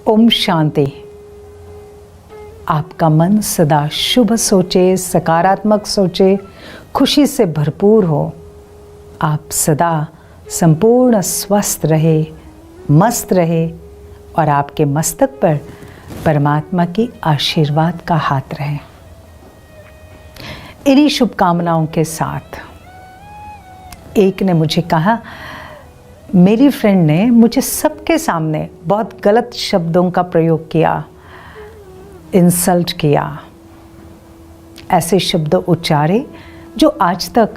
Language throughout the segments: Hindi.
ओम शांति। आपका मन सदा शुभ सोचे, सकारात्मक सोचे, खुशी से भरपूर हो। आप सदा संपूर्ण स्वस्थ रहे, मस्त रहे और आपके मस्तक पर परमात्मा की आशीर्वाद का हाथ रहे। इन्हीं शुभकामनाओं के साथ एक ने मुझे कहा, मेरी फ्रेंड ने मुझे सबके सामने बहुत गलत शब्दों का प्रयोग किया, इंसल्ट किया, ऐसे शब्द उच्चारे जो आज तक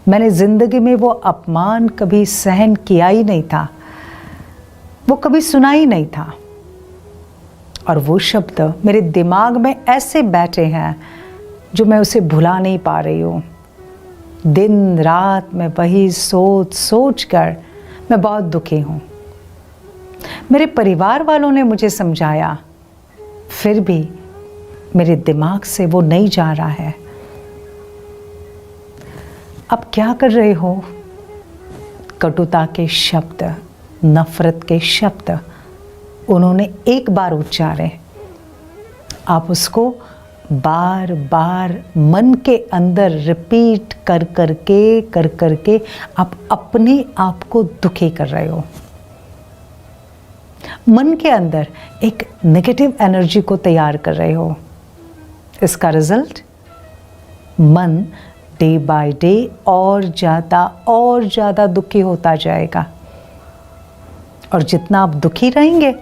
मैंने ज़िंदगी में वो अपमान कभी सहन किया ही नहीं था, वो कभी सुना ही नहीं था। और वो शब्द मेरे दिमाग में ऐसे बैठे हैं जो मैं उसे भुला नहीं पा रही हूँ। दिन रात मैं वही सोच सोच कर मैं बहुत दुखी हूँ। मेरे परिवार वालों ने मुझे समझाया, फिर भी मेरे दिमाग से वो नहीं जा रहा है। अब क्या कर रहे हो? कटुता के शब्द, नफरत के शब्द उन्होंने एक बार उच्चारे, आप उसको बार बार मन के अंदर रिपीट कर करके आप अपने आप को दुखी कर रहे हो। मन के अंदर एक नेगेटिव एनर्जी को तैयार कर रहे हो। इसका रिजल्ट मन डे बाय डे और ज़्यादा दुखी होता जाएगा। और जितना आप दुखी रहेंगे,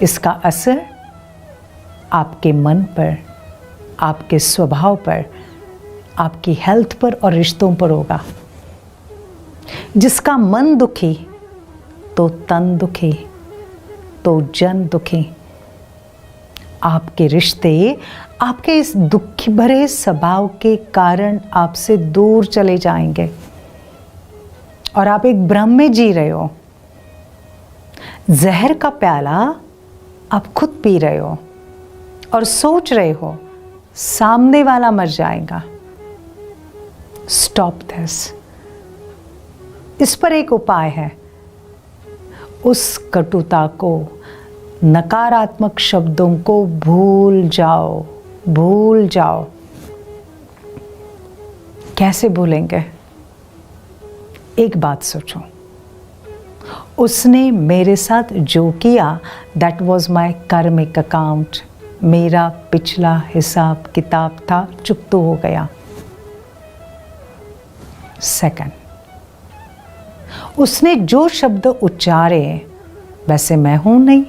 इसका असर आपके मन पर, आपके स्वभाव पर, आपकी हेल्थ पर और रिश्तों पर होगा। जिसका मन दुखी तो तन दुखी तो जन दुखी। आपके रिश्ते आपके इस दुख भरे स्वभाव के कारण आपसे दूर चले जाएंगे और आप एक भ्रम में जी रहे हो। जहर का प्याला आप खुद पी रहे हो और सोच रहे हो सामने वाला मर जाएगा। Stop this. इस पर एक उपाय है। उस कटुता को, नकारात्मक शब्दों को भूल जाओ, भूल जाओ। कैसे भूलेंगे? एक बात सोचो, उसने मेरे साथ जो किया, दैट वॉज माई कार्मिक अकाउंट। मेरा पिछला हिसाब किताब था, चुकता हो गया। सेकंड, उसने जो शब्द उच्चारे वैसे मैं हूं नहीं,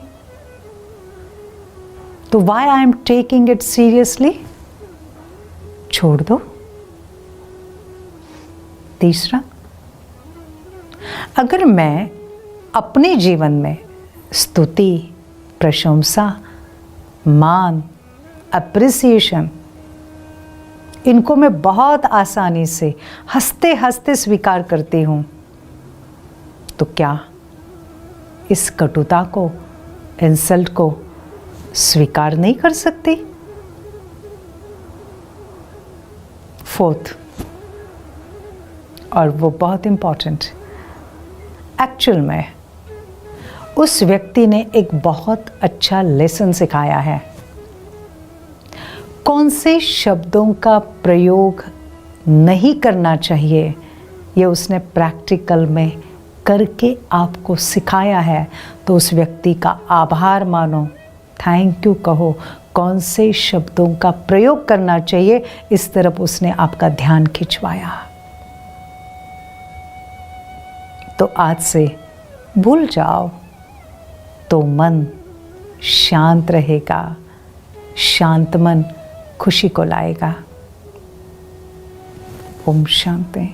तो why I am taking it seriously? छोड़ दो। तीसरा, अगर मैं अपने जीवन में स्तुति, प्रशंसा, मान, अप्रिसिएशन, इनको मैं बहुत आसानी से हंसते हंसते स्वीकार करती हूँ, तो क्या इस कटुता को, इंसल्ट को स्वीकार नहीं कर सकती? फोर्थ, और वो बहुत इम्पॉर्टेंट, एक्चुअल में उस व्यक्ति ने एक बहुत अच्छा लेसन सिखाया है। कौन से शब्दों का प्रयोग नहीं करना चाहिए, ये उसने प्रैक्टिकल में करके आपको सिखाया है। तो उस व्यक्ति का आभार मानो, थैंक यू कहो। कौन से शब्दों का प्रयोग करना चाहिए, इस तरफ उसने आपका ध्यान खिंचवाया। तो आज से भूल जाओ, तो मन शांत रहेगा। शांत मन खुशी को लाएगा। ओम शांति।